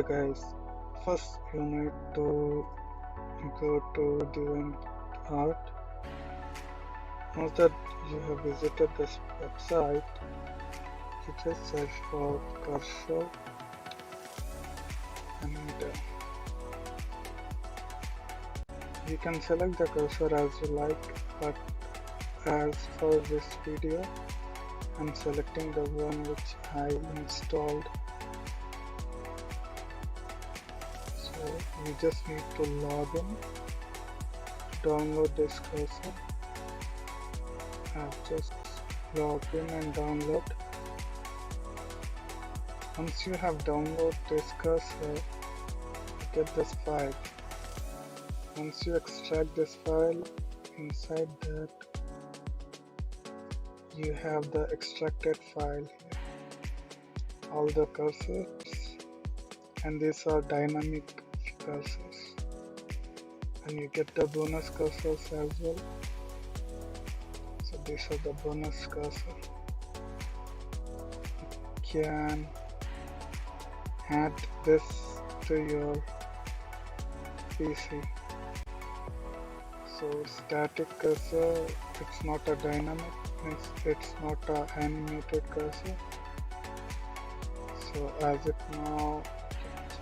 Hi guys, first you need to go to the event art. Once that you have visited this website, you just search for cursor and you can select the cursor as you like, but as for this video I'm selecting the one which I installed. So you just need to log in, download this cursor. I've just logged in and download. Once you have downloaded this cursor, you get this file. Once you extract this file, inside that you have the extracted file here. All the cursors, and these are dynamic cursors, and you get the bonus cursors as well. So these are the bonus cursor. You can add this to your PC. So static cursor, it's not a dynamic, it's not a animated cursor. So as it now,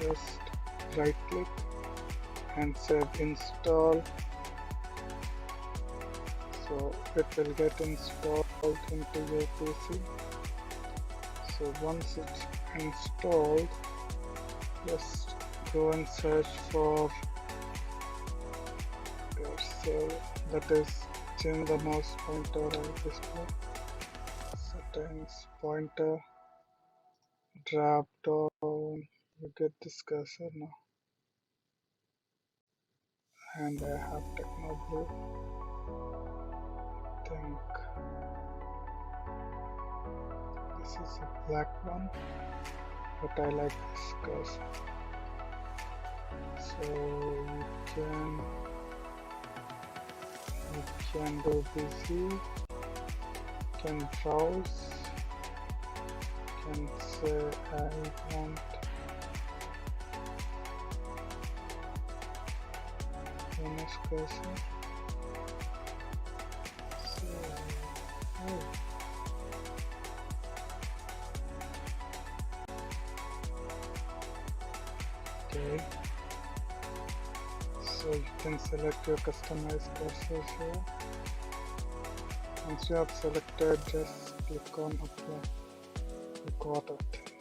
just right click and say install. So it will get installed into your PC. So once it's installed, just go and search for cursor, that is change the mouse pointer or display settings, pointer, drop down, you get this cursor now, and I have techno blue. I think this is a black one, but I like this cursor. So you can do busy, can browse, can say I want bonus cursor. So, okay. So you can select your customized cursor here. Once you have selected, just click on apply. You got it.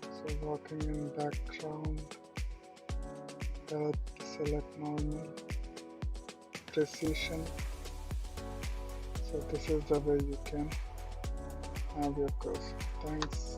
So working in background, select normal, precision. So this is the way you can have your cursor. Thanks.